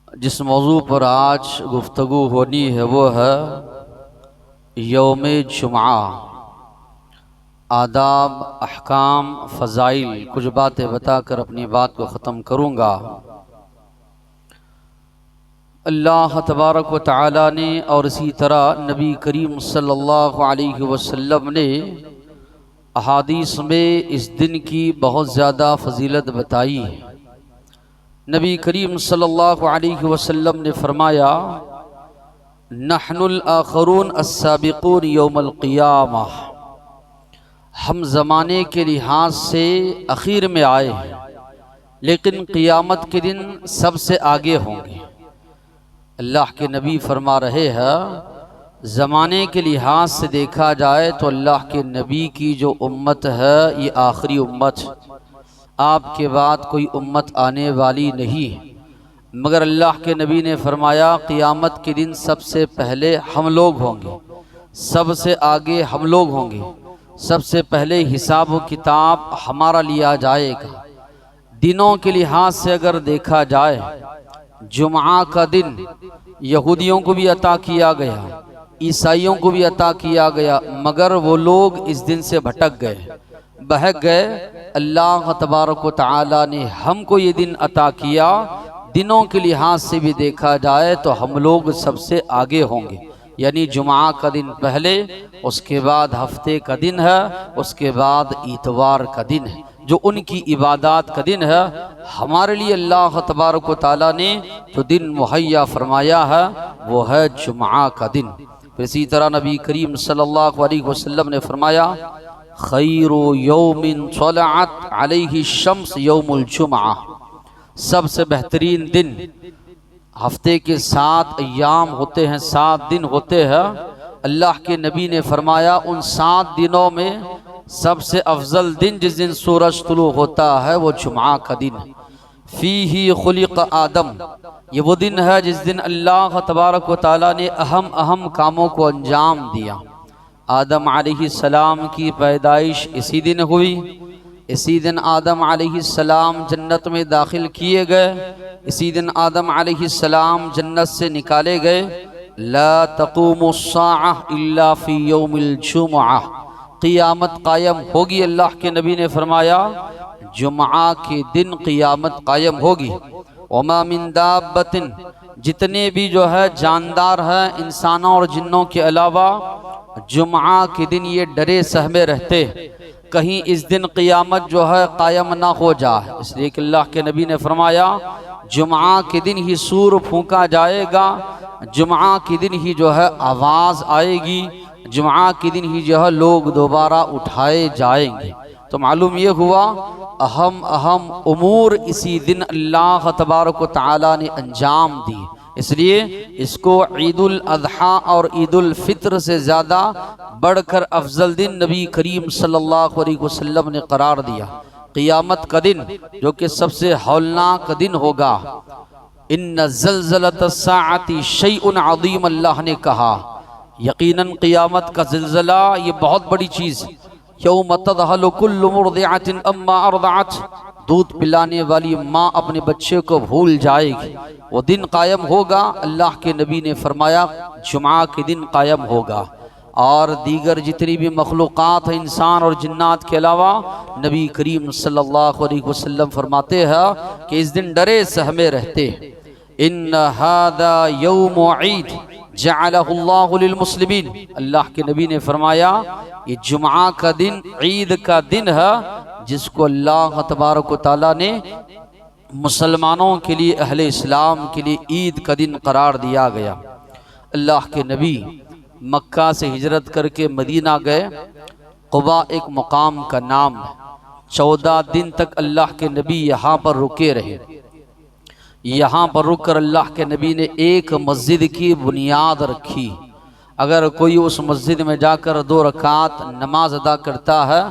جس موضوع پر آج گفتگو ہونی ہے وہ ہے یوم جمعہ، آداب، احکام، فضائل، کچھ باتیں بتا کر اپنی بات کو ختم کروں گا۔ اللہ تبارک و تعالی نے اور اسی طرح نبی کریم صلی اللہ علیہ وسلم نے احادیث میں اس دن کی بہت زیادہ فضیلت بتائی ہے۔ نبی کریم صلی اللہ علیہ وسلم نے فرمایا، نحن الآخرون السابقون یوم القیامہ، ہم زمانے کے لحاظ سے اخیر میں آئے ہیں لیکن قیامت کے دن سب سے آگے ہوں گے۔ اللہ کے نبی فرما رہے ہیں زمانے کے لحاظ سے دیکھا جائے تو اللہ کے نبی کی جو امت ہے یہ آخری امت، آپ کے بعد کوئی امت آنے والی نہیں، مگر اللہ کے نبی نے فرمایا قیامت کے دن سب سے پہلے ہم لوگ ہوں گے، سب سے آگے ہم لوگ ہوں گے، سب سے پہلے حساب و کتاب ہمارا لیا جائے گا۔ دنوں کے لحاظ سے اگر دیکھا جائے، جمعہ کا دن یہودیوں کو بھی عطا کیا گیا، عیسائیوں کو بھی عطا کیا گیا، مگر وہ لوگ اس دن سے بھٹک گئے، بہک گئے۔ اللہ تبارک و تعالی نے ہم کو یہ دن عطا کیا، دنوں کے لحاظ سے بھی دیکھا جائے تو ہم لوگ سب سے آگے ہوں گے، یعنی جمعہ کا دن پہلے، اس کے بعد ہفتے کا دن ہے، اس کے بعد اتوار کا دن ہے جو ان کی عبادات کا دن ہے۔ ہمارے لیے اللہ تبارک و تعالی نے جو دن مہیا فرمایا ہے وہ ہے جمعہ کا دن۔ اسی طرح نبی کریم صلی اللہ علیہ وسلم نے فرمایا، خیر یوم طلعت علیہ الشمس یوم الجمعہ، سب سے بہترین دن، ہفتے کے 7 ایام ہوتے ہیں، 7 دن ہوتے ہیں، اللہ کے نبی نے فرمایا ان 7 دنوں میں سب سے افضل دن جس دن سورج طلوع ہوتا ہے وہ جمعہ کا دن ہے۔ فیہ خلق آدم، یہ وہ دن ہے جس دن اللہ تبارک و تعالی نے اہم کاموں کو انجام دیا۔ آدم علیہ السلام کی پیدائش اسی دن ہوئی، اسی دن آدم علیہ السلام جنت میں داخل کیے گئے، اسی دن آدم علیہ السلام جنت سے نکالے گئے۔ لا تقوم الساعہ الا فی یوم الجمعہ، قیامت قائم ہوگی، اللہ کے نبی نے فرمایا جمعہ کے دن قیامت قائم ہوگی۔ وما من دابۃ، جتنے بھی جو ہے جاندار ہیں انسانوں اور جنوں کے علاوہ، جمعہ کے دن یہ ڈرے سہمے رہتے کہیں اس دن قیامت جو ہے قائم نہ ہو جائے، اس لیے کہ اللہ کے نبی نے فرمایا جمعہ کے دن ہی سور پھونکا جائے گا، جمعہ کے دن ہی جو ہے آواز آئے گی، جمعہ کے دن ہی جو ہے لوگ دوبارہ اٹھائے جائیں گے۔ تو معلوم یہ ہوا اہم امور اسی دن اللہ تبارک و تعالی نے انجام دی، اس لیے اس کو عید الاضحیٰ اور عید الفطر سے زیادہ بڑھ کر افضل دن نبی کریم صلی اللہ علیہ وسلم نے قرار دیا۔ قیامت کا دن جو کہ سب سے ہولناک دن ہوگا، ان زلزلۃ الساعۃ شیء عظیم، اللہ نے کہا یقیناً قیامت کا زلزلہ یہ بہت بڑی چیز، یوم تذہل کل مرضعۃ اما ارضعت، دودھ پلانے والی ماں اپنے بچے کو بھول جائے گی، وہ دن قائم ہوگا۔ اللہ کے نبی نے فرمایا جمعہ کے دن قائم ہوگا، اور دیگر جتنی بھی مخلوقات ہیں انسان اور جنات کے علاوہ، نبی کریم صلی اللہ علیہ وسلم فرماتے ہیں کہ اس دن ڈرے سہمے رہتے۔ ان ھذا یوم عید جعلہ اللہ للمسلمین، اللہ کے نبی نے فرمایا یہ جمعہ کا دن عید کا دن ہے جس کو اللہ تبارک و تعالی نے مسلمانوں کے لیے، اہل اسلام کے لیے عید کا دن قرار دیا گیا۔ اللہ کے نبی مکہ سے ہجرت کر کے مدینہ گئے، قباء ایک مقام کا نام ہے، 14 دن تک اللہ کے نبی یہاں پر رکے رہے۔ یہاں پر رک کر اللہ کے نبی نے ایک مسجد کی بنیاد رکھی، اگر کوئی اس مسجد میں جا کر 2 رکعت نماز ادا کرتا ہے،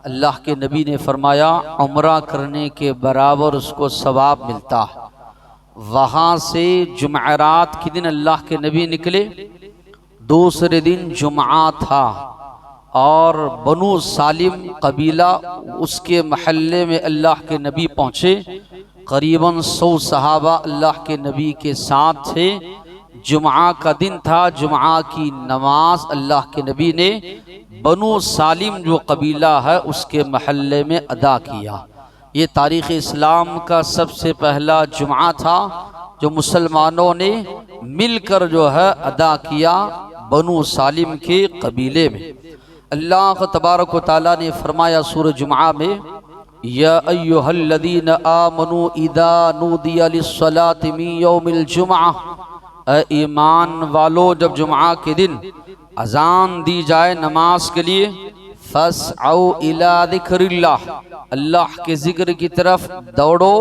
اللہ کے نبی نے فرمایا عمرہ کرنے کے برابر اس کو ثواب ملتا ہے۔ وہاں سے جمعرات کے دن اللہ کے نبی نکلے، دوسرے دن جمعہ تھا، اور بنو سالم قبیلہ اس کے محلے میں اللہ کے نبی پہنچے، قریباً 100 صحابہ اللہ کے نبی کے ساتھ تھے۔ جمعہ کا دن تھا، جمعہ کی نماز اللہ کے نبی نے بنو سالم جو قبیلہ ہے اس کے محلے میں ادا کیا۔ یہ تاریخ اسلام کا سب سے پہلا جمعہ تھا جو مسلمانوں نے مل کر جو ہے ادا کیا بنو سالم کے قبیلے میں۔ اللہ تبارک و تعالیٰ نے فرمایا سورہ جمعہ میں، یا ایہا الذین آمنوا اذا نودی للصلاۃ من یوم الجمعہ، اے ایمان والو جب جمعہ کے دن اذان دی جائے نماز کے لیے، فاسعوا الی ذکر اللہ، اللہ کے ذکر کی طرف دوڑو،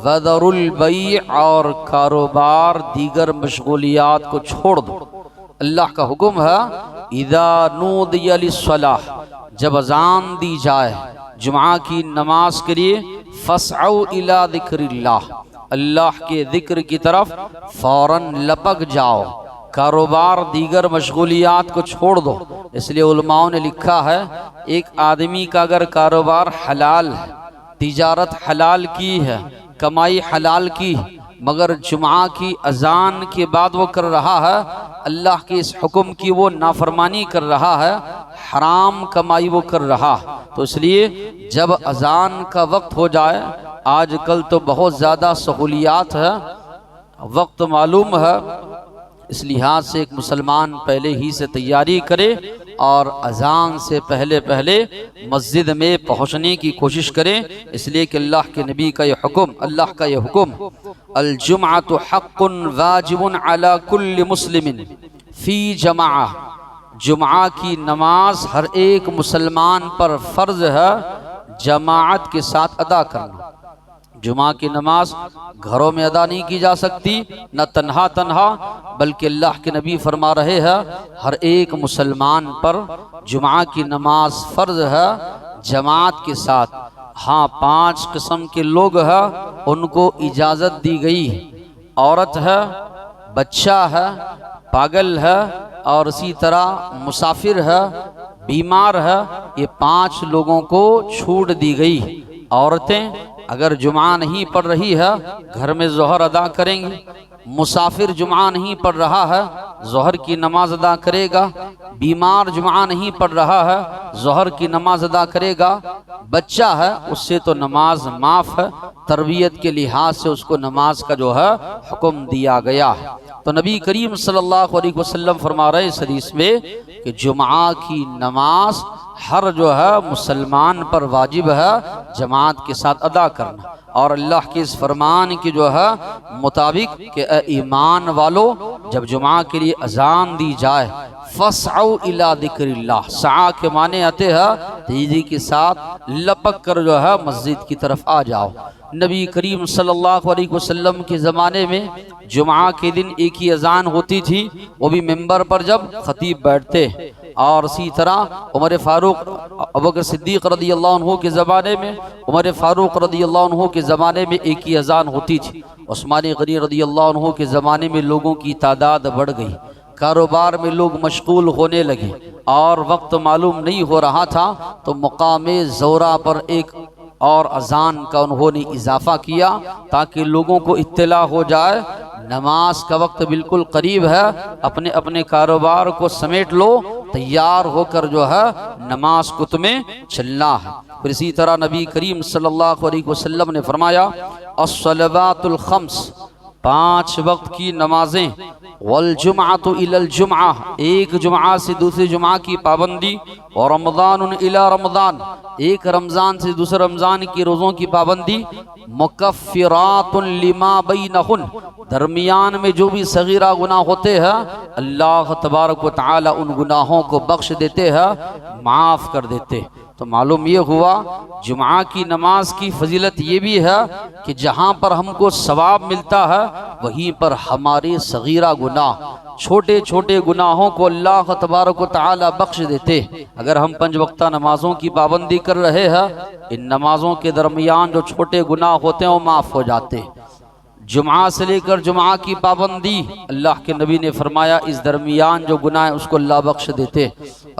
وذروا البیع، اور کاروبار دیگر مشغولیات کو چھوڑ دو۔ اللہ کا حکم ہے اذا نودی للصلاۃ، جب اذان دی جائے جمعہ کی نماز کے لیے، فاسعوا الی ذکر اللہ، اللہ کے ذکر کی طرف فوراً لپک جاؤ، کاروبار دیگر مشغولیات کو چھوڑ دو۔ اس لیے علماء نے لکھا ہے ایک آدمی کا اگر کاروبار حلال ہے، تجارت حلال کی ہے، کمائی حلال کی، مگر جمعہ کی اذان کے بعد وہ کر رہا ہے اللہ کے اس حکم کی وہ نافرمانی کر رہا ہے، حرام کمائی وہ کر رہا، تو اس لیے جب اذان کا وقت ہو جائے، آج کل تو بہت زیادہ سہولیات ہے، وقت معلوم ہے، اس لحاظ سے ایک مسلمان پہلے ہی سے تیاری کرے اور اذان سے پہلے مسجد میں پہنچنے کی کوشش کرے، اس لیے کہ اللہ کے نبی کا یہ حکم، اللہ کا یہ حکم، الجمعۃ حق واجب علی کل مسلم فی جماعہ، جمعہ کی نماز ہر ایک مسلمان پر فرض ہے جماعت کے ساتھ ادا کرنا۔ جمعہ کی نماز گھروں میں ادا نہیں کی جا سکتی، نہ تنہا، بلکہ اللہ کے نبی فرما رہے ہیں ہر ایک مسلمان پر جمعہ کی نماز فرض ہے جماعت کے ساتھ۔ ہاں 5 قسم کے لوگ ہیں ان کو اجازت دی گئی، عورت ہے، بچہ ہے، پاگل ہے، اور اسی طرح مسافر ہے، بیمار ہے، یہ 5 لوگوں کو چھوٹ دی گئی۔ عورتیں اگر جمعہ نہیں پڑھ رہی ہے گھر میں ظہر ادا کریں گی، مسافر جمعہ نہیں پڑھ رہا ہے ظہر کی نماز ادا کرے گا، بیمار جمعہ نہیں پڑھ رہا ہے ظہر کی نماز ادا کرے گا، بچہ ہے اس سے تو نماز معاف ہے، تربیت کے لحاظ سے اس کو نماز کا جو ہے حکم دیا گیا ہے۔ تو نبی کریم صلی اللہ علیہ وسلم فرما رہے اس حدیث میں کہ جمعہ کی نماز ہر جو ہے مسلمان پر واجب ہے جماعت کے ساتھ ادا کرنا، اور اللہ کے اس فرمان کی جو ہے مطابق کہ اے ایمان والو جب جمعہ کے لیے اذان دی جائے، فاسعوا الی ذکر اللہ، سعی کے معنی آتے ہیں تیزی کے ساتھ لپک کر جو ہے مسجد کی طرف آ جاؤ۔ نبی کریم صلی اللہ علیہ وسلم کے زمانے میں جمعہ کے دن ایک ہی اذان ہوتی تھی، وہ بھی ممبر پر جب خطیب بیٹھتے، اور اسی طرح عمر فاروق ابوبکر صدیق رضی اللہ عنہ کے زمانے میں، عمر فاروق رضی اللہ عنہ کے زمانے میں ایک ہی اذان ہوتی تھی، عثمان غنی رضی اللہ عنہ کے زمانے میں لوگوں کی تعداد بڑھ گئی، کاروبار میں لوگ مشغول ہونے لگے اور وقت معلوم نہیں ہو رہا تھا، تو مقام زورہ پر ایک اور اذان کا انہوں نے اضافہ کیا تاکہ لوگوں کو اطلاع ہو جائے نماز کا وقت بالکل قریب ہے، اپنے اپنے کاروبار کو سمیٹ لو، تیار ہو کر جو ہے نماز کو تمہیں چلنا ہے۔ پھر اسی طرح نبی کریم صلی اللہ علیہ وسلم نے فرمایا الصلوات الخمس، 5 وقت کی نمازیں، والجمعۃ الی الجمعہ، ایک جمعہ سے دوسری جمعہ کی پابندی، اور رمضان الی رمضان، ایک رمضان سے دوسرے رمضان کی روزوں کی پابندی، مکفرات لما بینہن، درمیان میں جو بھی صغیرہ گناہ ہوتے ہیں اللہ تبارک و تعالی ان گناہوں کو بخش دیتے ہیں، معاف کر دیتے۔ تو معلوم یہ ہوا جمعہ کی نماز کی فضیلت یہ بھی ہے کہ جہاں پر ہم کو ثواب ملتا ہے وہیں پر ہمارے صغیرہ گناہ، چھوٹے چھوٹے گناہوں کو اللہ تبارک و تعالی بخش دیتے۔ اگر ہم 5 وقتہ نمازوں کی پابندی کر رہے ہیں، ان نمازوں کے درمیان جو چھوٹے گناہ ہوتے ہیں وہ معاف ہو جاتے۔ جمعہ سے لے کر جمعہ کی پابندی، اللہ کے نبی نے فرمایا اس درمیان جو گناہ ہے اس کو اللہ بخش دیتے۔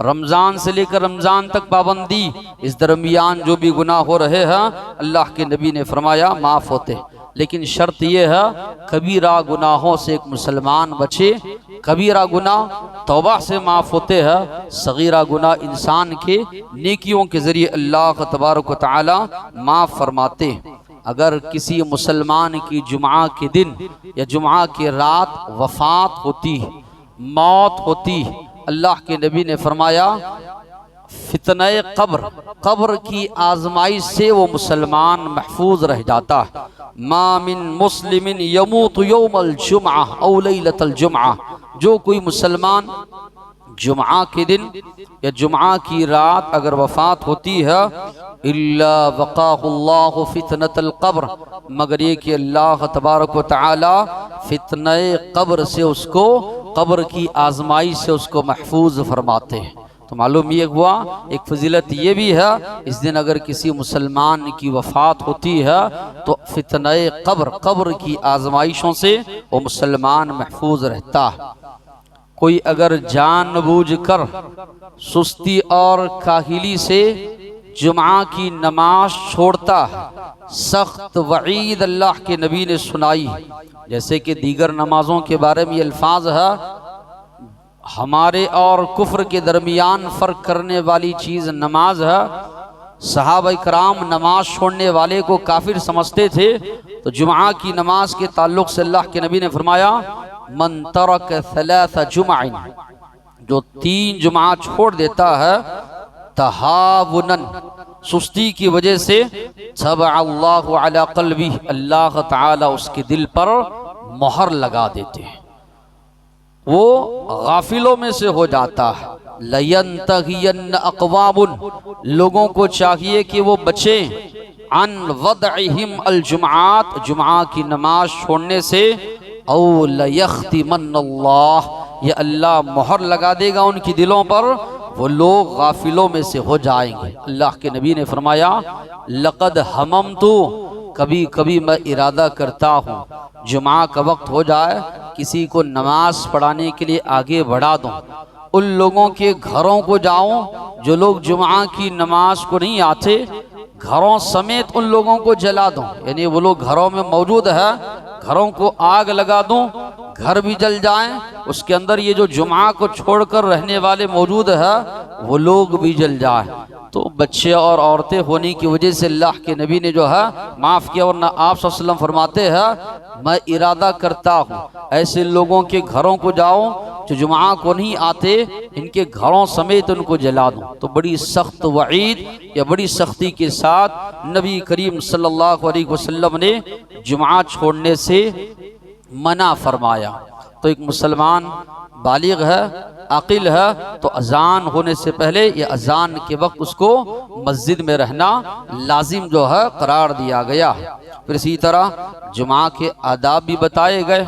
رمضان سے لے کر رمضان تک پابندی، اس درمیان جو بھی گناہ ہو رہے ہیں اللہ کے نبی نے فرمایا معاف ہوتے۔ لیکن شرط یہ ہے کبیرہ گناہوں سے ایک مسلمان بچے. کبیرہ گناہ توبہ سے معاف ہوتے ہیں، صغیرہ گناہ انسان کے نیکیوں کے ذریعے اللہ تبارک و تعالی معاف فرماتے ہیں. اگر کسی مسلمان کی جمعہ کے دن یا جمعہ کی رات وفات ہوتی، موت ہوتی، اللہ کے نبی نے فرمایا فتنہ قبر کی آزمائش سے وہ مسلمان محفوظ رہ جاتا ہے. ما من مسلم یموت یوم الجمعہ او لیلۃ الجمعہ، جو کوئی مسلمان جمعہ کے دن یا جمعہ کی رات اگر وفات ہوتی ہے، الا وقاہ اللہ فتنۃ القبر، مگر یہ کہ اللہ تبارک و تعالی فتنہ قبر سے اس کو، قبر کی آزمائش سے اس کو محفوظ فرماتے ہیں. تو معلوم یہ ہوا ایک فضیلت یہ بھی ہے، اس دن اگر کسی مسلمان کی وفات ہوتی ہے تو فتنہ قبر کی آزمائشوں سے وہ مسلمان محفوظ رہتا ہے. کوئی اگر جان بوجھ کر سستی اور کاہلی سے جمعہ کی نماز چھوڑتا ہے، سخت وعید اللہ کے نبی نے سنائی. جیسے کہ دیگر نمازوں کے بارے میں یہ الفاظ ہے، ہمارے اور کفر کے درمیان فرق کرنے والی چیز نماز ہے. صحابہ کرام نماز چھوڑنے والے کو کافر سمجھتے تھے، تو جمعہ کی نماز کے تعلق سے اللہ کے نبی نے فرمایا من ترک ثلاث جمع، جو 3 جمعہ چھوڑ دیتا ہے تہاوناً، سستی کی وجہ سے، طبع اللہ علی قلبی، اللہ تعالی اس کے دل پر مہر لگا دیتے ہیں، وہ غافلوں میں سے ہو جاتا ہے. لَيَنْتَهِيَنَّ أَقْوَامٌ، لوگوں کو چاہیے کہ وہ بچیں عن وضعہم الجمعات، جمعہ کی نماز چھوڑنے سے. او لَيَخْتِمَنَّ اللَّهُ، یہ اللہ مہر لگا دے گا ان کی دلوں پر، وہ لوگ غافلوں میں سے ہو جائیں گے. اللہ کے نبی نے فرمایا لقد ہممت، کبھی کبھی میں ارادہ کرتا ہوں جمعہ کا وقت ہو جائے کسی کو نماز پڑھانے کے لیے آگے بڑھا دوں، ان لوگوں کے گھروں کو جاؤں جو لوگ جمعہ کی نماز کو نہیں آتے، گھروں سمیت ان لوگوں کو جلا دوں. یعنی وہ لوگ گھروں میں موجود ہے، گھروں کو آگ لگا دوں، گھر بھی جل جائیں، اس کے اندر یہ جو جمعہ کو چھوڑ کر رہنے والے موجود ہے وہ لوگ بھی جل جائیں. تو بچے اور عورتیں ہونے کی وجہ سے اللہ کے نبی نے جو ہے معاف کیا، ورنہ آپ صلی اللہ علیہ وسلم فرماتے ہیں میں ارادہ کرتا ہوں ایسے لوگوں کے گھروں کو جاؤں جو جمعہ کو نہیں آتے، ان کے گھروں سمیت ان کو جلا دوں. تو بڑی سخت وعید یا بڑی سختی کے ساتھ نبی کریم صلی اللہ علیہ وسلم نے جمعہ چھوڑنے سے منع فرمایا. تو ایک مسلمان بالغ ہے، عاقل ہے، تو اذان ہونے سے پہلے یا اذان کے وقت اس کو مسجد میں رہنا لازم جو ہے قرار دیا گیا. پھر اسی طرح جمعہ کے آداب بھی بتائے گئے.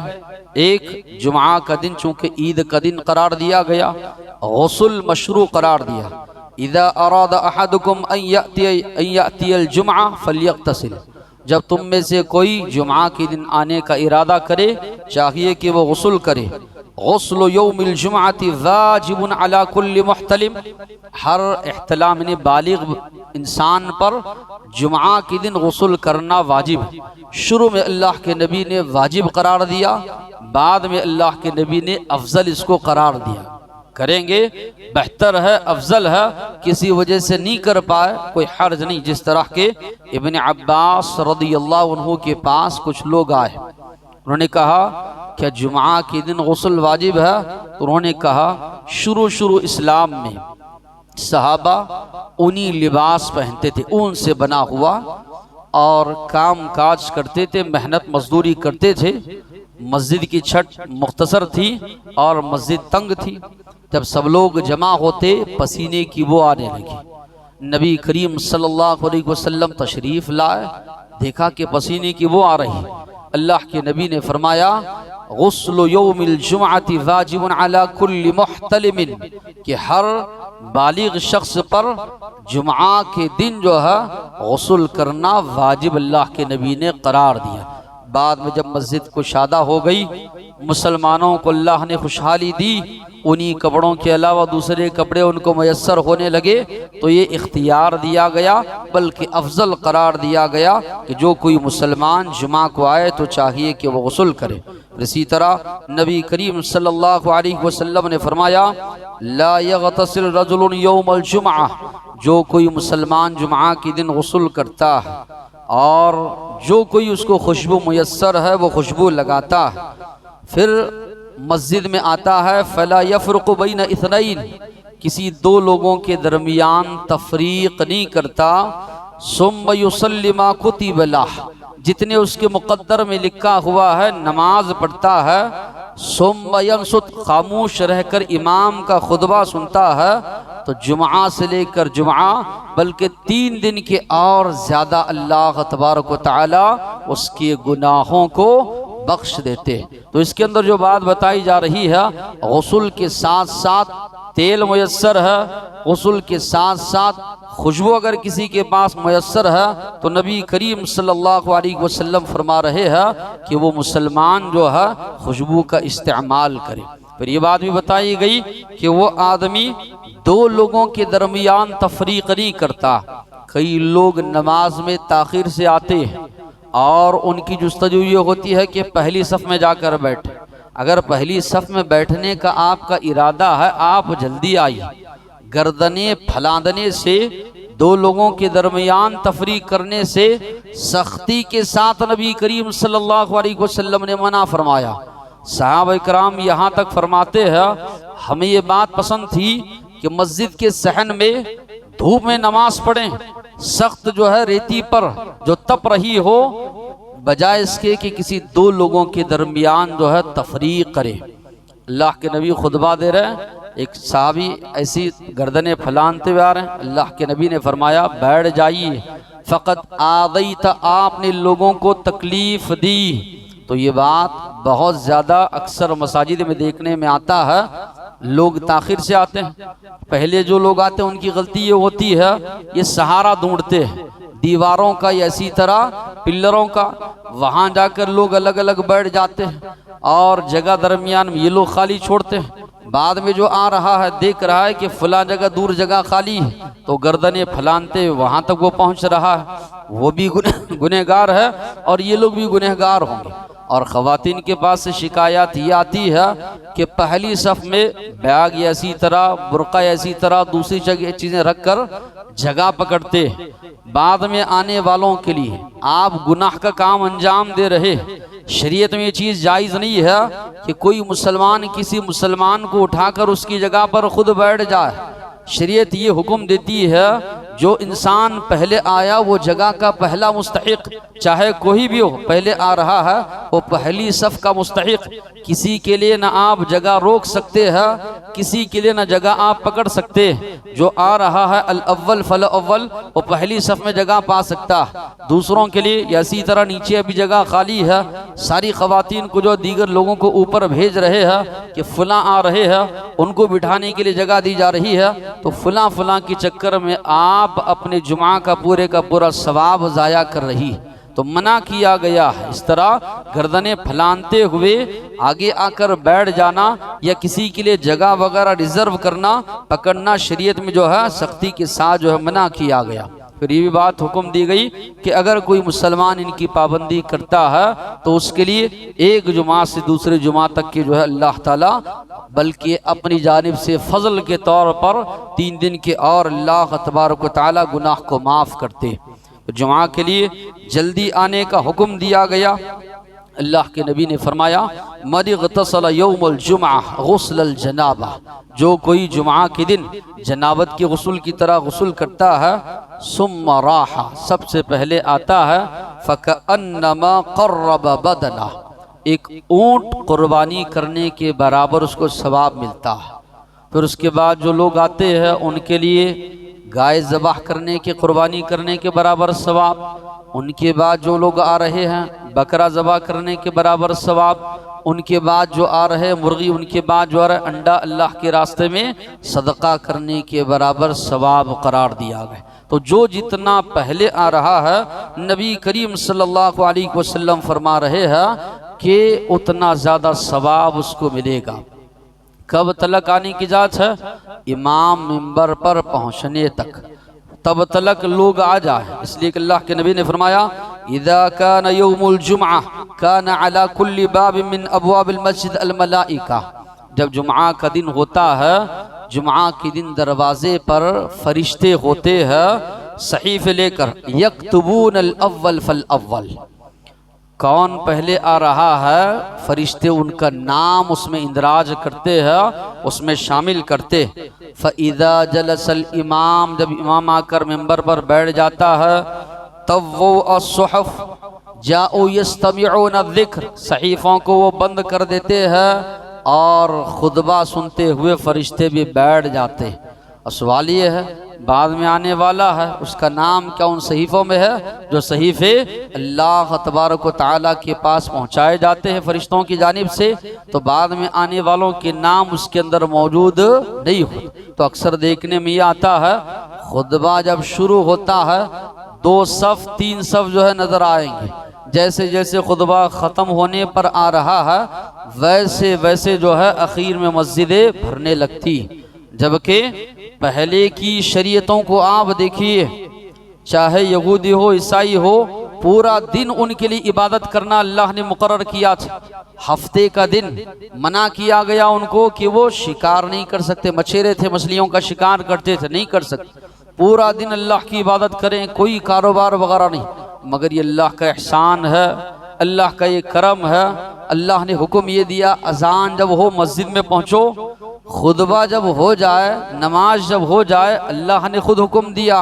ایک، جمعہ کا دن چونکہ عید کا دن قرار دیا گیا، غسل مشروع قرار دیا. اذا اراد احدکم ان یأتی الجمعہ فلیغتسل، جب تم میں سے کوئی جمعہ کے دن آنے کا ارادہ کرے چاہیے کہ وہ غسل کرے. غسل یوم الجمعۃ واجب علی کل محتلم، ہر احتلام یعنی بالغ انسان پر جمعہ کے دن غسل کرنا واجب ہے. شروع میں اللہ کے نبی نے واجب قرار دیا، بعد میں اللہ کے نبی نے افضل اس کو قرار دیا. کریں گے بہتر ہے، افضل ہے، کسی وجہ سے نہیں کر پائے کوئی حرج نہیں. جس طرح کے ابن عباس رضی اللہ عنہ کے پاس کچھ لوگ آئے، انہوں نے کہا کہ جمعہ کے دن غسل واجب ہے، تو انہوں نے کہا شروع اسلام میں صحابہ اونی لباس پہنتے تھے، اون سے بنا ہوا، اور کام کاج کرتے تھے، محنت مزدوری کرتے تھے. مسجد کی چھت مختصر تھی اور مسجد تنگ تھی. جب سب لوگ جمع ہوتے پسینے کی بو آنے لگی. نبی کریم صلی اللہ علیہ وسلم تشریف لائے، دیکھا کہ پسینے کی بو آ رہی. اللہ کے نبی نے فرمایا غسل یوم الجمعۃ واجب علی کل محتلم، کہ ہر بالغ شخص پر جمعہ کے دن جو ہے غسل کرنا واجب اللہ کے نبی نے قرار دیا. بعد میں جب مسجد کشادہ ہو گئی مسلمانوں کو اللہ نے خوشحالی دی، انہی کپڑوں کے علاوہ دوسرے کپڑے ان کو میسر ہونے لگے، تو یہ اختیار دیا گیا، بلکہ افضل قرار دیا گیا کہ جو کوئی مسلمان جمعہ کو آئے تو چاہیے کہ وہ غسل کرے۔ اسی طرح نبی کریم صلی اللہ علیہ وسلم نے فرمایا لا یغتسل رجل یوم الجمعہ، جو کوئی مسلمان جمعہ کی دن غسل کرتا ہے اور جو کوئی اس کو خوشبو میسر ہے وہ خوشبو لگاتا ہے، پھر مسجد میں آتا ہے فلا یفرق بین اثنین، کسی دو لوگوں کے درمیان تفریق نہیں کرتا، ثم یصلی ما کتب لہ، جتنے اس کے مقدر میں لکھا ہوا ہے نماز پڑھتا ہے، ثم ینصت، خاموش رہ کر امام کا خطبہ سنتا ہے، تو جمعہ سے لے کر جمعہ بلکہ 3 دن کے اور زیادہ اللہ تبارک و تعالی اس کے گناہوں کو بخش دیتے۔ تو اس کے اندر جو بات بتائی جا رہی ہے، غسل کے ساتھ ساتھ تیل میسر ہے، غسل کے ساتھ ساتھ خوشبو اگر کسی کے پاس میسر ہے تو نبی کریم صلی اللہ علیہ وسلم فرما رہے ہیں کہ وہ مسلمان جو ہے خوشبو کا استعمال کرے۔ پھر یہ بات بھی بتائی گئی کہ وہ آدمی 2 لوگوں کے درمیان تفریق نہیں کرتا۔ کئی لوگ نماز میں تاخیر سے آتے ہیں اور ان کی جستجو یہ ہوتی ہے کہ پہلی صف میں جا کر بیٹھے۔ اگر پہلی صف میں بیٹھنے کا آپ کا ارادہ ہے، آپ جلدی آئیے۔ گردنیں پھلاندنے سے، 2 لوگوں کے درمیان تفریق کرنے سے سختی کے ساتھ نبی کریم صلی اللہ علیہ وسلم نے منع فرمایا۔ صحابہ کرام یہاں تک فرماتے ہیں ہمیں یہ بات پسند تھی کہ مسجد کے صحن میں دھوپ میں نماز پڑھیں، سخت جو ہے ریتی پر جو تپ رہی ہو، بجائے اس کے کہ کسی 2 لوگوں کے درمیان جو ہے تفریق کرے۔ اللہ کے نبی خطبہ دے رہے ہیں، ایک صحابی ایسی گردنیں پھلانتے ہوئے آ رہے ہیں، اللہ کے نبی نے فرمایا بیٹھ جائیے، فقط آذیت، آپ نے لوگوں کو تکلیف دی۔ تو یہ بات بہت زیادہ اکثر مساجد میں دیکھنے میں آتا ہے، لوگ تاخیر سے آتے ہیں، پہلے جو لوگ آتے ہیں ان کی غلطی یہ ہوتی ہے یہ سہارا ڈھونڈتے ہیں دیواروں کا یا اسی طرح پلروں کا، وہاں جا کر لوگ الگ الگ بیٹھ جاتے ہیں اور جگہ درمیان میں یہ لوگ خالی چھوڑتے ہیں۔ بعد میں جو آ رہا ہے دیکھ رہا ہے کہ فلاں جگہ دور جگہ خالی ہے، تو گردنیں پھلانتے وہاں تک وہ پہنچ رہا ہے، وہ بھی گنہگار ہے اور یہ لوگ بھی گنہگار ہوں گے۔ اور خواتین کے پاس سے شکایات یہ آتی ہے کہ پہلی صف میں بیگ یا اسی طرح برقع یا اسی طرح دوسری جگہ چیزیں رکھ کر جگہ پکڑتے، بعد میں آنے والوں کے لیے آپ گناہ کا کام انجام دے رہے۔ شریعت میں یہ چیز جائز نہیں ہے کہ کوئی مسلمان کسی مسلمان کو اٹھا کر اس کی جگہ پر خود بیٹھ جائے۔ شریعت یہ حکم دیتی ہے جو انسان پہلے آیا وہ جگہ کا پہلا مستحق، چاہے کوئی بھی ہو، پہلے آ رہا ہے وہ پہلی صف کا مستحق۔ کسی کے لیے نہ آپ جگہ روک سکتے ہیں، کسی کے لیے نہ جگہ آپ پکڑ سکتے۔ جو آ رہا ہے الاول فالاول، وہ پہلی صف میں جگہ پا سکتا۔ دوسروں کے لیے یا اسی طرح نیچے ابھی جگہ خالی ہے، ساری خواتین کو جو دیگر لوگوں کو اوپر بھیج رہے ہیں کہ فلاں آ رہے ہیں، ان کو بٹھانے کے لیے جگہ دی جا رہی ہے، تو فلاں فلاں کے چکر میں آپ اپنے جمعہ کا پورا ثواب ضائع کر رہی، تو منع کیا گیا ہے۔ اس طرح گردنیں پھلانتے ہوئے آگے آ کر بیٹھ جانا یا کسی کے لیے جگہ وغیرہ ریزرو کرنا پکڑنا شریعت میں جو ہے سختی کے ساتھ جو ہے منع کیا گیا۔ پھر یہ بھی بات حکم دی گئی کہ اگر کوئی مسلمان ان کی پابندی کرتا ہے تو اس کے لیے ایک جمعہ سے دوسرے جمعہ تک کے جو ہے اللہ تعالیٰ بلکہ اپنی جانب سے فضل کے طور پر 3 دن کے اور اللہ تبارک و تعالیٰ گناہ کو معاف کرتے۔ جمعہ کے لیے جلدی آنے کا حکم دیا گیا۔ اللہ کے نبی نے فرمایا من اغتسل یوم الجمعہ غسل الجنابہ، جو کوئی جمعہ کے دن جنابت کے غسل کی طرح غسل کرتا ہے، ثم راح، سب سے پہلے آتا ہے، فکأنما قرب بدنہ، ایک اونٹ قربانی کرنے کے برابر اس کو ثواب ملتا ہے۔ پھر اس کے بعد جو لوگ آتے ہیں ان کے لیے گائے ذبح کرنے کے قربانی کرنے کے برابر ثواب، ان کے بعد جو لوگ آ رہے ہیں بکرا ذبح کرنے کے برابر ثواب، ان کے بعد جو آ رہے مرغی، ان کے بعد جو آ رہے انڈا اللہ کے راستے میں صدقہ کرنے کے برابر ثواب قرار دیا گیا۔ تو جو جتنا پہلے آ رہا ہے نبی کریم صلی اللہ علیہ وسلم فرما رہے ہیں کہ اتنا زیادہ ثواب اس کو ملے گا۔ کب تلک آنے کی اجازت ہے؟ امام منبر پر پہنچنے تک، تب تلک لوگ آ جائیں۔ اس لیے کہ اللہ کے نبی نے فرمایا اذا كان يوم الجمعہ كان على كل باب من ابواب المسجد الملائکہ، جب جمعہ کا دن ہوتا ہے، جمعہ کے دن دروازے پر فرشتے ہوتے ہیں صحیفے لے کر، یکتبون الاول فالاول، کون پہلے آ رہا ہے فرشتے ان کا نام اس میں اندراج کرتے ہیں، اس میں شامل کرتے۔ فَإِذَا جَلَسَ الْإِمام، جب امام آ کر ممبر پر بیٹھ جاتا ہے، طَوَّوْا الصُّحُفَ جَاءُوا يَسْتَمِعُونَ الذِّكْرَ، صحیفوں کو وہ بند کر دیتے ہیں اور خطبہ سنتے ہوئے فرشتے بھی بیٹھ جاتے۔ اور سوال یہ ہے بعد میں آنے والا ہے، اس کا نام کیا ان صحیفوں میں ہے جو صحیفے اللہ تبارک و تعالیٰ کے پاس پہنچائے جاتے ہیں فرشتوں کی جانب سے؟ تو بعد میں آنے والوں کے نام اس کے اندر موجود نہیں ہو۔ تو اکثر دیکھنے میں یہ آتا ہے خطبہ جب شروع ہوتا ہے 2 صف 3 صف جو ہے نظر آئیں گے، جیسے جیسے خطبہ ختم ہونے پر آ رہا ہے ویسے ویسے جو ہے اخیر میں مسجدیں بھرنے لگتی۔ جبکہ پہلے کی شریعتوں کو آپ دیکھیے، چاہے یہودی ہو عیسائی ہو، پورا دن ان کے لیے عبادت کرنا اللہ نے مقرر کیا تھا۔ ہفتے کا دن منع کیا گیا ان کو کہ وہ شکار نہیں کر سکتے، مچھیرے تھے مچھلیوں کا شکار کرتے تھے، نہیں کر سکتے، پورا دن اللہ کی عبادت کریں، کوئی کاروبار وغیرہ نہیں۔ مگر یہ اللہ کا احسان ہے، اللہ کا یہ کرم ہے، اللہ نے حکم یہ دیا اذان جب ہو مسجد میں پہنچو، خطبہ جب ہو جائے، نماز جب ہو جائے، اللہ نے خود حکم دیا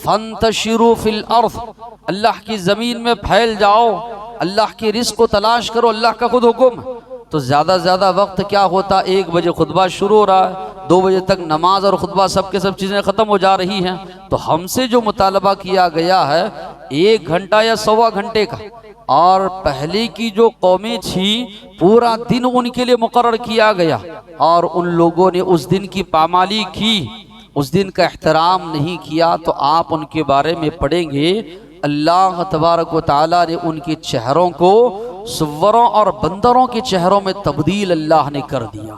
فانتشروا فی الارض، اللہ کی زمین میں پھیل جاؤ، اللہ کی رزق کو تلاش کرو، اللہ کا خود حکم۔ تو زیادہ زیادہ وقت کیا ہوتا، 1 بجے خطبہ شروع ہو رہا ہے، 2 بجے تک نماز اور خطبہ سب کے سب چیزیں ختم ہو جا رہی ہیں۔ تو ہم سے جو مطالبہ کیا گیا ہے 1 گھنٹہ یا 1.25 گھنٹے کا، اور پہلے کی جو قومیں تھیں پورا دن ان کے لیے مقرر کیا گیا، اور ان لوگوں نے اس دن کی پامالی کی، اس دن کا احترام نہیں کیا۔ تو آپ ان کے بارے میں پڑھیں گے اللہ تبارک و تعالیٰ نے ان کے چہروں کو سوروں اور بندروں کے چہروں میں تبدیل اللہ نے کر دیا۔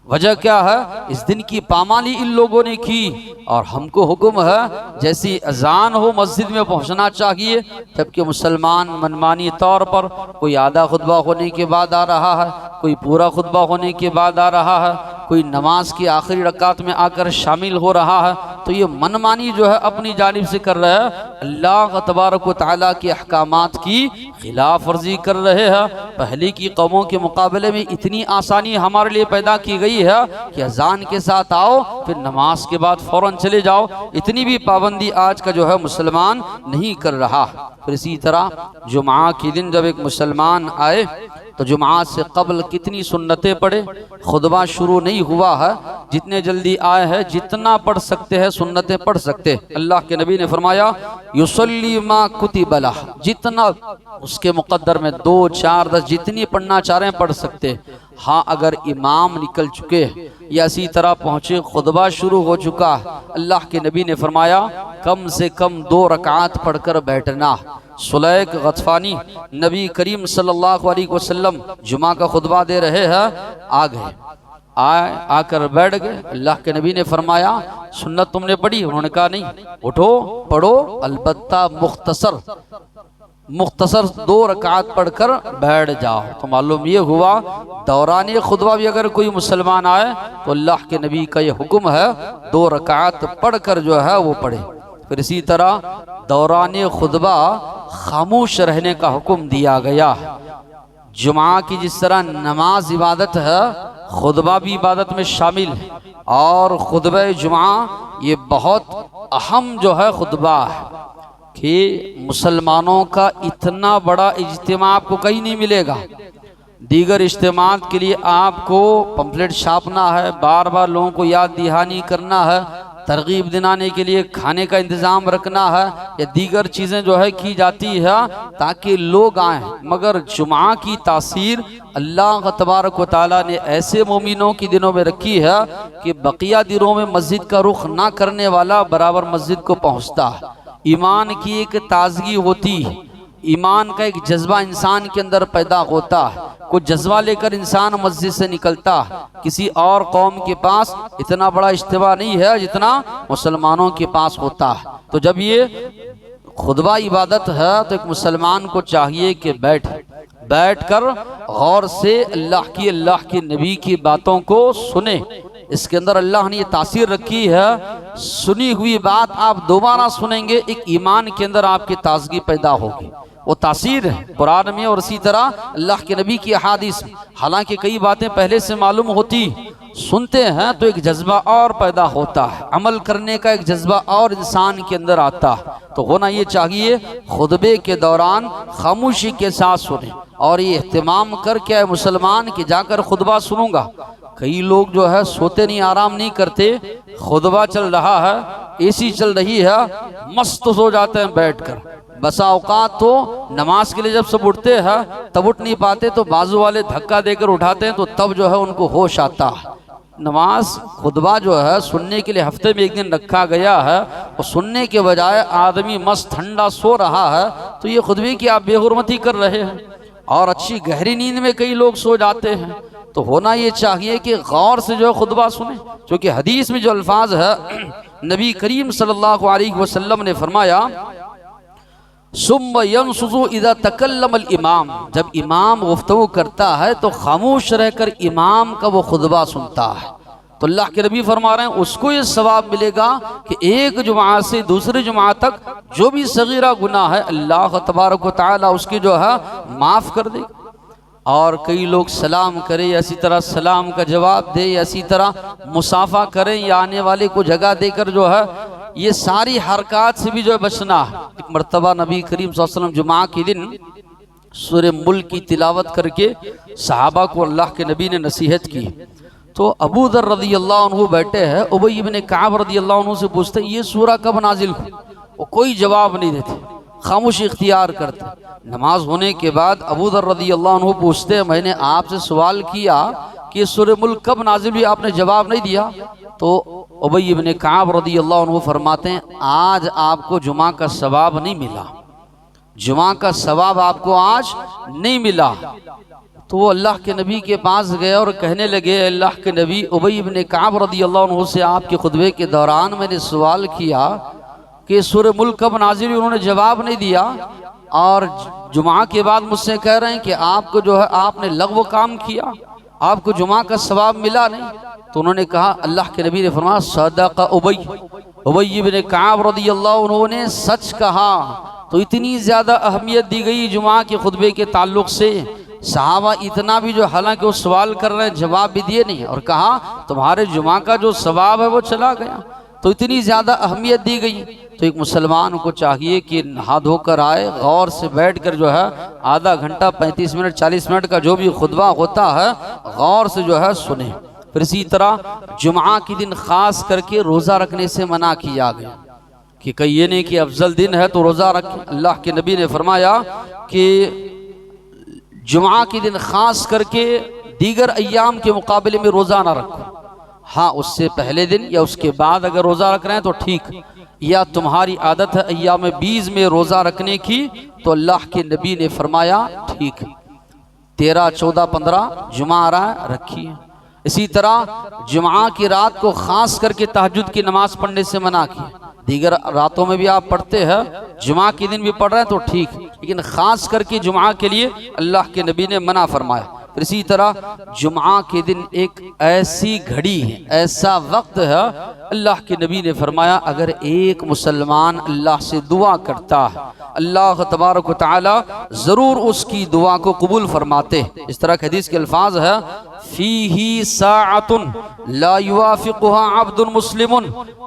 وجہ کیا ہے؟ اس دن کی پامالی ان لوگوں نے کی، اور ہم کو حکم ہے جیسی اذان ہو مسجد میں پہنچنا چاہیے، جبکہ مسلمان منمانی طور پر کوئی آدھا خطبہ ہونے کے بعد آ رہا ہے، کوئی پورا خطبہ ہونے کے بعد آ رہا ہے، کوئی نماز کی آخری رکعت میں آ کر شامل ہو رہا ہے۔ تو یہ منمانی جو ہے اپنی جانب سے کر رہے ہیں، اللہ تبارک و تعالیٰ کے احکامات کی خلاف ورزی کر رہے ہیں۔ پہلے کی قوموں کے مقابلے میں اتنی آسانی ہمارے لیے پیدا کی گئی ہے کہ اذان کے ساتھ آؤ، پھر نماز کے بعد فوراً چلے جاؤ، اتنی بھی پابندی آج کا جو ہے مسلمان نہیں کر رہا۔ پھر اسی طرح جمعہ کے دن جب ایک مسلمان آئے تو جمعہ سے قبل کتنی سنتیں پڑھے، خطبہ شروع نہیں ہوا ہے، جتنے جلدی آئے ہیں جتنا پڑھ سکتے ہیں سنتیں پڑھ سکتے۔ اللہ کے نبی نے فرمایا یصلی ما کتب لہ، جتنا اس کے مقدر میں 2 4 10 جتنی پڑھنا چاہ رہے ہیں پڑھ سکتے۔ ہاں اگر امام نکل چکے یا اسی طرح پہنچے خطبہ شروع ہو چکا، اللہ کے نبی نے فرمایا کم سے کم 2 رکعات پڑھ کر بیٹھنا۔ سلیق غطفانی نبی کریم صلی اللہ علیہ وسلم جمعہ کا خطبہ دے رہے ہیں، آ گئے، آ کر بیٹھ گئے۔ اللہ کے نبی نے فرمایا سنت تم نے پڑھی؟ انہوں نے کہا نہیں۔ اٹھو پڑھو، البتہ مختصر 2 رکعات پڑھ کر بیٹھ جاؤ۔ تو معلوم یہ ہوا دوران خطبہ بھی اگر کوئی مسلمان آئے تو اللہ کے نبی کا یہ حکم ہے 2 رکعات پڑھ کر جو ہے وہ پڑھے۔ پھر اسی طرح دوران خطبہ خاموش رہنے کا حکم دیا گیا۔ جمعہ کی جس طرح نماز عبادت ہے، خطبہ بھی عبادت میں شامل ہے، اور خطبہ جمعہ یہ بہت اہم جو ہے خطبہ ہے کہ مسلمانوں کا اتنا بڑا اجتماع آپ کو کہیں نہیں ملے گا۔ دیگر اجتماعات کے لیے آپ کو پمفلٹ چھاپنا ہے، بار بار لوگوں کو یاد دہانی کرنا ہے، ترغیب دلانے کے لیے کھانے کا انتظام رکھنا ہے، یا دیگر چیزیں جو ہے کی جاتی ہے تاکہ لوگ آئیں۔ مگر جمعہ کی تاثیر اللہ تبارک و تعالیٰ نے ایسے مومنوں کی دنوں میں رکھی ہے کہ بقیہ دنوں میں مسجد کا رخ نہ کرنے والا برابر مسجد کو پہنچتا ہے۔ ایمان کی ایک تازگی ہوتی ہے، ایمان کا ایک جذبہ انسان کے اندر پیدا ہوتا ہے، کوئی جذبہ لے کر انسان مسجد سے نکلتا ہے۔ کسی اور قوم کے پاس اتنا بڑا اجتماع نہیں ہے جتنا مسلمانوں کے پاس ہوتا ہے۔ تو جب یہ خطبہ عبادت ہے تو ایک مسلمان کو چاہیے کہ بیٹھ کر غور سے اللہ کے نبی کی باتوں کو سنے۔ اس کے اندر اللہ نے یہ تاثیر رکھی ہے، سنی ہوئی بات آپ دوبارہ سنیں گے، ایک ایمان کے اندر آپ کی تازگی پیدا ہوگی، وہ تاثیر ہے قرآن میں اور اسی طرح اللہ کے نبی کی احادیث میں۔ حالانکہ کئی باتیں پہلے سے معلوم ہوتی، سنتے ہیں تو ایک جذبہ اور پیدا ہوتا ہے، عمل کرنے کا ایک جذبہ اور انسان کے اندر آتا ہے۔ تو ہونا یہ چاہیے خطبے کے دوران خاموشی کے ساتھ سنیں، اور یہ اہتمام کر کے اے مسلمان کہ جا کر خطبہ سنوں گا۔ کئی لوگ جو ہے سوتے نہیں، آرام نہیں کرتے، خطبہ چل رہا ہے، اے سی چل رہی ہے، مست سو جاتے ہیں بیٹھ کر۔ بسا اوقات تو نماز کے لیے جب سب اٹھتے ہیں تب اٹھ نہیں پاتے، تو بازو والے دھکا دے کر اٹھاتے ہیں، تو تب جو ہے ان کو ہوش آتا ہے۔ نماز خطبہ جو ہے سننے کے لیے ہفتے میں ایک دن رکھا گیا ہے، اور سننے کے بجائے آدمی مست ٹھنڈا سو رہا ہے، تو یہ خطبے کی آپ بے حرمتی کر رہے ہیں، اور اچھی گہری نیند میں کئی لوگ سو جاتے ہیں۔ تو ہونا یہ چاہیے کہ غور سے جو ہے خطبہ سنیں، چونکہ حدیث میں جو الفاظ ہے نبی کریم صلی اللہ علیہ وسلم نے فرمایا ثم ينصت اذا تکلم الامام، جب امام گفتگو کرتا ہے تو خاموش رہ کر امام کا وہ خطبہ سنتا ہے، تو اللہ کے نبی فرما رہے ہیں اس کو یہ ثواب ملے گا کہ ایک جمعہ سے دوسری جمعہ تک جو بھی صغیرہ گناہ ہے اللہ تبارک و تعالی اس کی جو ہے معاف کر دے گا۔ اور کئی لوگ سلام کریں یا اسی طرح سلام کا جواب دے یا اسی طرح مصافحہ کریں یا آنے والے کو جگہ دے کر جو ہے یہ ساری حرکات سے بھی جو ہے بچنا ہے۔ ایک مرتبہ نبی کریم صلی اللہ علیہ وسلم جمعہ کے دن سورہ ملک کی تلاوت کر کے صحابہ کو اللہ کے نبی نے نصیحت کی، تو ابو ذر رضی اللہ عنہ بیٹھے ہیں، ابی بن کعب رضی اللہ عنہ سے پوچھتے یہ سورہ کب نازل ہوئی؟ وہ کوئی جواب نہیں دیتے، خاموشی اختیار کرتے۔ نماز ہونے کے بعد ابو ذر رضی اللہ عنہ پوچھتے ہیں میں نے آپ سے سوال کیا کہ سورہ ملک کب نازل ہوئی، آپ نے جواب نہیں دیا۔ تو ابی بن کعب رضی اللہ عنہ فرماتے ہیں آج آپ کو جمعہ کا ثواب نہیں ملا، جمعہ کا ثواب آپ کو آج نہیں ملا۔ تو وہ اللہ کے نبی کے پاس گئے اور کہنے لگے اللہ کے نبی ابی بن کعب رضی اللہ عنہ سے آپ کے خطبے کے دوران میں نے سوال کیا کہ سورہ ملک کب نازل ہوئی، انہوں نے جواب نہیں دیا، اور جمعہ کے بعد مجھ سے کہہ رہے ہیں کہ آپ کو جو ہے آپ نے لغو کام کیا، آپ کو جمعہ کا ثواب ملا نہیں۔ تو انہوں نے کہا اللہ کے نبی نے فرمایا صدق ابی بن کعب رضی اللہ عنہ نے سچ کہا۔ تو اتنی زیادہ اہمیت دی گئی جمعہ کے خطبے کے تعلق سے، صحابہ اتنا بھی جو حالانکہ وہ سوال کر رہے ہیں جواب بھی دیے نہیں، اور کہا تمہارے جمعہ کا جو ثواب ہے وہ چلا گیا۔ تو اتنی زیادہ اہمیت دی گئی۔ تو ایک مسلمان کو چاہیے کہ نہا دھو کر آئے، غور سے بیٹھ کر جو ہے آدھا گھنٹہ 35 منٹ 40 منٹ کا جو بھی خطبہ ہوتا ہے غور سے جو ہے سنیں۔ پھر اسی طرح جمعہ کی دن خاص کر کے روزہ رکھنے سے منع کیا گیا کہ کہیں یہ نہیں کہ افضل دن ہے تو روزہ رکھیں۔ اللہ کے نبی نے فرمایا کہ جمعہ کی دن خاص کر کے دیگر ایام کے مقابلے میں روزہ نہ رکھو، ہاں اس سے پہلے دن یا اس کے بعد اگر روزہ رکھ رہے ہیں تو ٹھیک، یا تمہاری عادت ہے ایام 20 میں روزہ رکھنے کی تو اللہ کے نبی نے فرمایا ٹھیک، 13 14 15 جمعہ آ رہا ہے رکھیے۔ اسی طرح جمعہ کی رات کو خاص کر کے تہجد کی نماز پڑھنے سے منع کی، دیگر راتوں میں بھی آپ پڑھتے ہیں، جمعہ کے دن بھی پڑھ رہے ہیں تو ٹھیک، لیکن خاص کر کے جمعہ کے لیے اللہ کے نبی نے منع فرمایا۔ پھر اسی طرح جمعہ کے دن ایک ایسی گھڑی ہے، ایسا وقت ہے، اللہ کے نبی نے فرمایا اگر ایک مسلمان اللہ سے دعا کرتا ہے اللہ تبارک و تعالی ضرور اس کی دعا کو قبول فرماتے۔ اس طرح کے حدیث کے الفاظ ہے فیہ ساعۃ لا یوافقها عبد مسلم،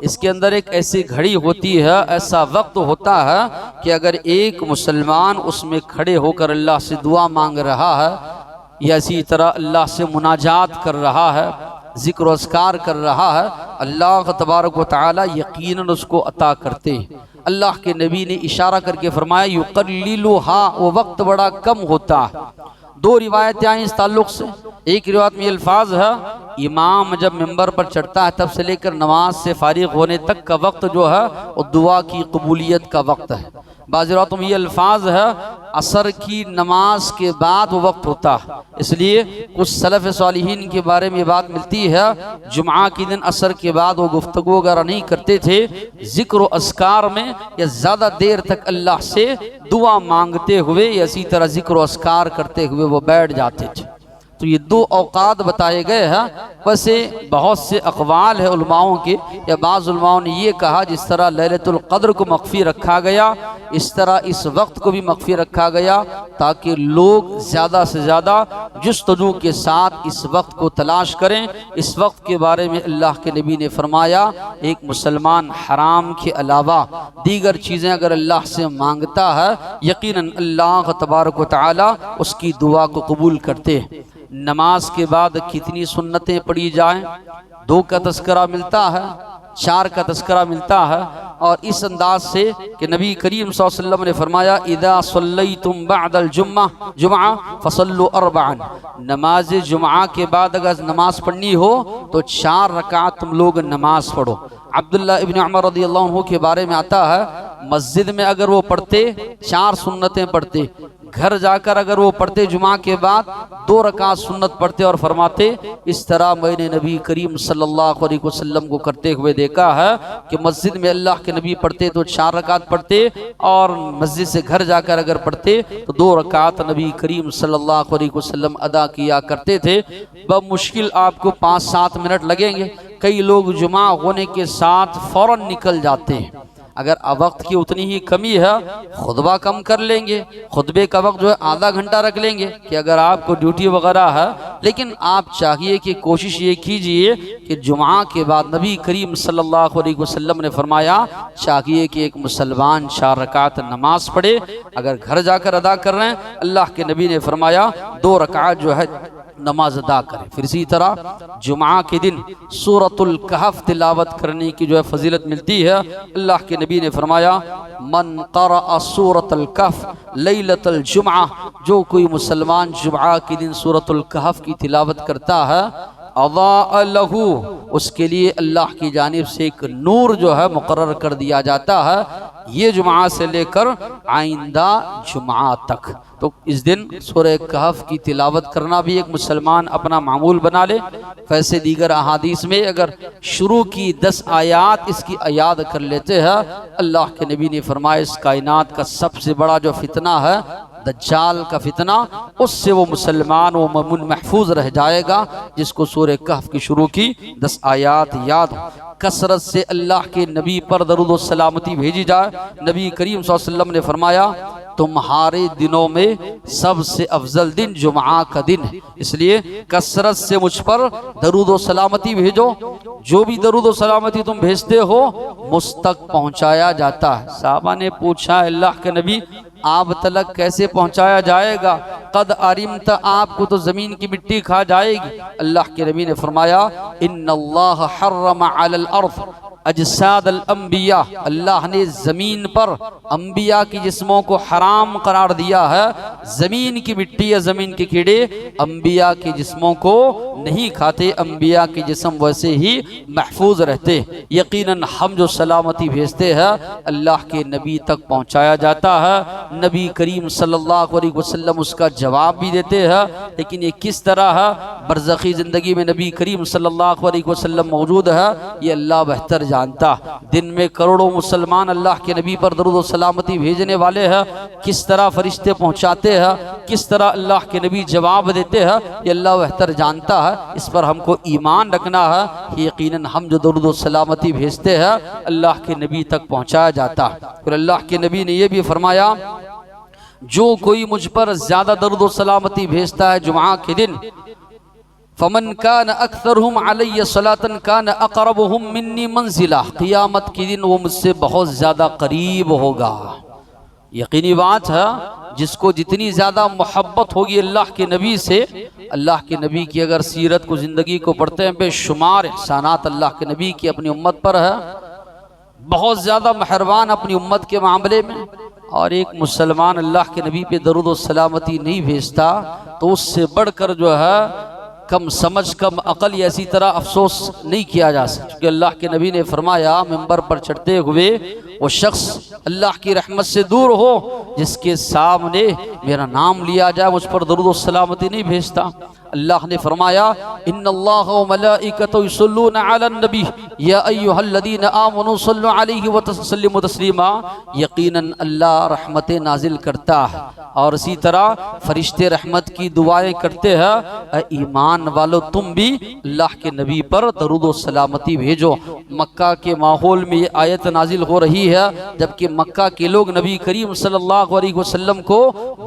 اس کے اندر ایک ایسی گھڑی ہوتی ہے، ایسا وقت ہوتا ہے کہ اگر ایک مسلمان اس میں کھڑے ہو کر اللہ سے دعا مانگ رہا ہے یا اسی طرح اللہ سے مناجات کر رہا ہے، ذکر و اذکار کر رہا ہے، اللہ تبارک و تعالی یقیناً اس کو عطا کرتے ہیں۔ اللہ کے نبی نے اشارہ کر کے فرمایا یقللها، وہ وقت بڑا کم ہوتا ہے۔ دو روایتیں آئیں اس تعلق سے، ایک روایت میں یہ الفاظ ہے امام جب ممبر پر چڑھتا ہے تب سے لے کر نماز سے فارغ ہونے تک کا وقت جو ہے وہ دعا کی قبولیت کا وقت ہے۔ بعض روایتوں میں یہ الفاظ ہے عصر کی نماز کے بعد وہ وقت ہوتا ہے، اس لیے کچھ سلف صالحین کے بارے میں بات ملتی ہے جمعہ کے دن عصر کے بعد وہ گفتگو وغیرہ نہیں کرتے تھے، ذکر و اذکار میں یا زیادہ دیر تک اللہ سے دعا مانگتے ہوئے یا اسی طرح ذکر و اذکار کرتے ہوئے وہ بیٹھ جاتے تھے۔ تو یہ دو اوقات بتائے گئے ہیں۔ ویسے بہت سے اقوال ہیں علماؤں کے، یا بعض علماؤں نے یہ کہا جس طرح لیلۃ القدر کو مخفی رکھا گیا اس طرح اس وقت کو بھی مخفی رکھا گیا تاکہ لوگ زیادہ سے زیادہ جستجو کے ساتھ اس وقت کو تلاش کریں۔ اس وقت کے بارے میں اللہ کے نبی نے فرمایا ایک مسلمان حرام کے علاوہ دیگر چیزیں اگر اللہ سے مانگتا ہے یقیناً اللہ تبارک و تعالی اس کی دعا کو قبول کرتے ہیں۔ نماز کے بعد کتنی سنتیں پڑھی جائیں؟ 2 کا تذکرہ ملتا ہے، 4 کا تذکرہ ملتا ہے، اور اس انداز سے کہ نبی کریم صلی اللہ علیہ وسلم نے فرمایا اذا صلیتم بعد الجمعہ فصلوا 4، نماز جمعہ کے بعد اگر نماز پڑھنی ہو تو 4 رکعت تم لوگ نماز پڑھو۔ عبداللہ ابن عمر رضی اللہ عنہ کے بارے میں آتا ہے مسجد میں اگر وہ پڑھتے 4 سنتیں پڑھتے، گھر جا کر اگر وہ پڑھتے جمعہ کے بعد 2 رکعت سنت پڑھتے اور فرماتے اس طرح میں نے نبی کریم صلی اللہ علیہ وسلم کو کرتے ہوئے دیکھا ہے کہ مسجد میں اللہ کے نبی پڑھتے تو 4 رکعت پڑھتے اور مسجد سے گھر جا کر اگر پڑھتے تو 2 رکعت نبی کریم صلی اللہ علیہ وسلم ادا کیا کرتے تھے۔ بمشکل آپ کو 5-7 منٹ لگیں گے، کئی لوگ جمعہ ہونے کے ساتھ فوراً نکل جاتے ہیں۔ اگر وقت کی اتنی ہی کمی ہے خطبہ کم کر لیں گے، خطبے کا وقت جو ہے آدھا گھنٹہ رکھ لیں گے کہ اگر آپ کو ڈیوٹی وغیرہ ہے، لیکن آپ چاہیے کہ کوشش یہ کیجئے کہ جمعہ کے بعد نبی کریم صلی اللہ علیہ وسلم نے فرمایا چاہیے کہ ایک مسلمان 4 رکعت نماز پڑھے۔ اگر گھر جا کر ادا کر رہے ہیں اللہ کے نبی نے فرمایا 2 رکعت جو ہے نماز ادا کریں۔ پھر اسی طرح جمعہ کے دن سورۃ الکہف تلاوت کرنے کی جو ہے فضیلت ملتی ہے۔ اللہ کے نبی نے فرمایا من قرأ سورۃ الکہف لیلۃ الجمعہ، جو کوئی مسلمان جمعہ کے دن سورۃ الکہف کی تلاوت کرتا ہے اضاء لہ، اس کے لیے اللہ کی جانب سے ایک نور جو ہے مقرر کر دیا جاتا ہے، یہ جمعہ سے لے کر آئندہ جمعہ تک۔ تو اس دن سورہ کہف کی تلاوت کرنا بھی ایک مسلمان اپنا معمول بنا لے۔ ویسے دیگر احادیث میں اگر شروع کی 10 آیات اس کی یاد کر لیتے ہیں، اللہ کے نبی نے فرمایا اس کائنات کا سب سے بڑا جو فتنہ ہے دجال کا فتنہ، اس سے وہ مسلمان وہ مومن محفوظ رہ جائے گا جس کو سورہ کہف کی شروع کی 10 آیات یاد ہو۔ کثرت سے اللہ کے نبی پر درود و سلامتی بھیجی جائے۔ نبی کریم صلی اللہ علیہ وسلم نے فرمایا تمہارے دنوں میں سب سے افضل دن جمعہ کا دن ہے، اس لیے کثرت سے مجھ پر درود و سلامتی بھیجو۔ جو بھی درود و سلامتی تم بھیجتے ہو مجھ تک پہنچایا جاتا ہے۔ صحابہ نے پوچھا اللہ کے نبی آپ تلک کیسے پہنچایا جائے گا؟ قد علمت، آپ کو تو زمین کی مٹی کھا جائے گی۔ اللہ کے نبی نے فرمایا ان اللہ حرم علی الارض اجساد الانبیاء، اللہ نے زمین پر انبیاء کی جسموں کو حرام قرار دیا ہے۔ زمین کی مٹی یا زمین کے کیڑے انبیاء کے جسموں کو نہیں کھاتے، انبیاء کے جسم ویسے ہی محفوظ رہتے۔ یقیناً ہم جو سلامتی بھیجتے ہیں اللہ کے نبی تک پہنچایا جاتا ہے، نبی کریم صلی اللہ علیہ وسلم اس کا جواب بھی دیتے ہیں، لیکن یہ کس طرح ہے برزخی زندگی میں نبی کریم صلی اللہ علیہ وسلم موجود ہے یہ اللہ بہتر جانتا۔ دن میں کروڑوں مسلمان اللہ کے نبی پر درود و سلامتی بھیجنے والے ہیں، کس طرح فرشتے پہنچاتے ہیں، کس طرح اللہ کے نبی جواب دیتے ہیں یہ اللہ بہتر جانتا ہے۔ اس پر ہم کو ایمان رکھنا ہے کہ یقیناً ہم جو درود و سلامتی بھیجتے ہیں اللہ کے نبی تک پہنچایا جاتا ہے۔ پھر اللہ کے نبی نے یہ بھی فرمایا جو کوئی مجھ پر زیادہ درود و سلامتی بھیجتا ہے جمعہ کے دن فمن کان اکثرہم علی صلاۃ کان اقربہم منی منزلہ، قیامت کے دن وہ مجھ سے بہت زیادہ قریب ہوگا۔ یقینی بات ہے جس کو جتنی زیادہ محبت ہوگی اللہ کے نبی سے، اللہ کے نبی کی اگر سیرت کو زندگی کو پڑھتے ہیں بے شمار احسانات اللہ کے نبی کی اپنی امت پر ہے، بہت زیادہ مہربان اپنی امت کے معاملے میں، اور ایک مسلمان اللہ کے نبی پہ درود و سلامتی نہیں بھیجتا تو اس سے بڑھ کر جو ہے کم سمجھ کم عقل یا اسی طرح افسوس نہیں کیا جا سکتا، کیونکہ اللہ کے نبی نے فرمایا ممبر پر چڑھتے ہوئے وہ شخص اللہ کی رحمت سے دور ہو جس کے سامنے میرا نام لیا جائے مجھ پر درود و سلامتی نہیں بھیجتا۔ اللہ نے فرمایا ان اللہ و ملائکتہ یصلون علی النبی یا ایھا الذین آمنوا صلوا علیہ وسلموا تسلیما، یقیناً اللہ رحمتیں نازل کرتا ہے اور اسی طرح فرشتے رحمت کی دعائیں کرتے ہیں، اے ایمان والو تم بھی اللہ کے نبی پر درود و سلامتی بھیجو۔ مکہ کے ماحول میں یہ آیت نازل ہو رہی ہے جبکہ مکہ کے لوگ نبی کریم صلی اللہ علیہ وسلم کو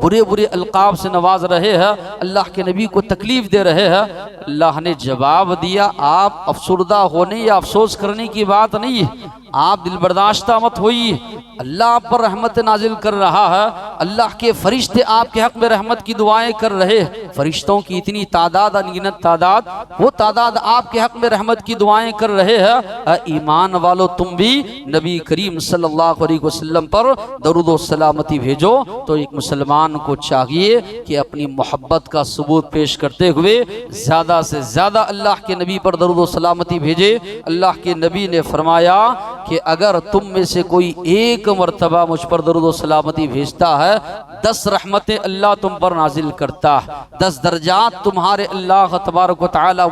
برے برے القاب سے نواز رہے ہیں، اللہ کے نبی کو تکلیف دے رہے ہیں۔ اللہ نے جواب دیا آپ افسردہ ہونے یا افسوس کرنے کی بات نہیں ہے، آپ دل برداشتہ مت ہوئیے، اللہ آپ پر رحمت نازل کر رہا ہے، اللہ کے فرشتے آپ کے حق میں رحمت کی دعائیں کر رہے ہیں، فرشتوں کی اتنی تعداد انگنت تعداد، وہ تعداد آپ کے حق میں رحمت کی دعائیں کر رہے ہیں، اے ایمان والو تم بھی نبی کریم صلی اللہ علیہ وسلم پر درود و سلامتی بھیجو۔ تو ایک مسلمان کو چاہیے کہ اپنی محبت کا ثبوت پیش کرتے ہوئے زیادہ سے زیادہ اللہ کے نبی پر درود و سلامتی بھیجے۔ اللہ کے نبی نے فرمایا کہ اگر تم میں سے کوئی ایک مرتبہ مجھ پر درود و سلامتی بھیجتا ہے 10 رحمتیں اللہ تم پر نازل کرتا ہے، 10 درجات تمہارے اللہ تبارک و تعالی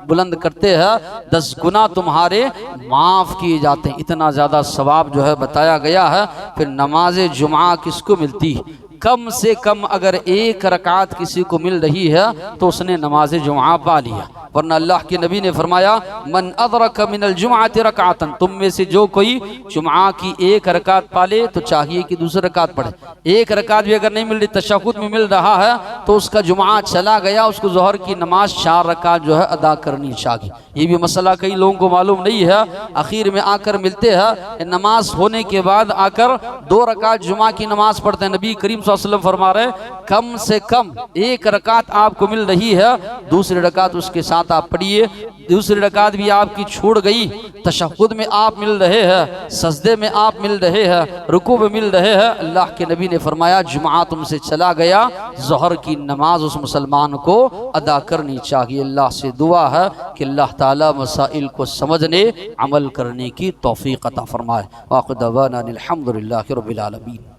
بلند کرتے ہیں، 10 گناہ تمہارے معاف کیے جاتے ہیں۔ اتنا زیادہ ثواب جو ہے بتایا گیا ہے۔ پھر نماز جمعہ کس کو ملتی ہے؟ کم سے کم اگر ایک رکعت کسی کو مل رہی ہے تو اس نے نماز جمعہ پا لیا، ورنہ اللہ کے نبی نے فرمایا من ادرک من الجمعۃ رکعتا، تم میں سے جو کوئی جمعہ کی ایک رکعت پالے تو چاہیے کہ دوسری رکعت پڑھے۔ ایک رکعت بھی اگر نہیں مل رہی، تشہد میں مل رہا ہے تو اس کا جمعہ چلا گیا، اس کو ظہر کی نماز 4 رکعت جو ہے ادا کرنی چاہیے۔ یہ بھی مسئلہ کئی لوگوں کو معلوم نہیں ہے، اخیر میں آ کر ملتے ہیں نماز ہونے کے بعد آ کر 2 رکعت جمعہ کی نماز پڑھتے ہیں۔ نبی کریم صلی اللہ علیہ وسلم فرما رہے کم سے کم ایک رکعت آپ کو مل رہی ہے، دوسری رکعت اس کے ساتھ آپ پڑھیے۔ دوسری رکعت بھی آپ کی چھوڑ گئی، تشہد میں آپ مل رہے ہیں، سجدے میں آپ مل رہے ہیں، رکوع میں مل رہے ہیں، اللہ کے نبی نے فرمایا جمعہ تم سے چلا گیا، ظہر کی نماز اس مسلمان کو ادا کرنی چاہیے۔ اللہ سے دعا ہے کہ اللہ تعالی مسائل کو سمجھنے عمل کرنے کی توفیق عطا فرمائے۔ وآخر دعوانا الحمدللہ رب العالمین۔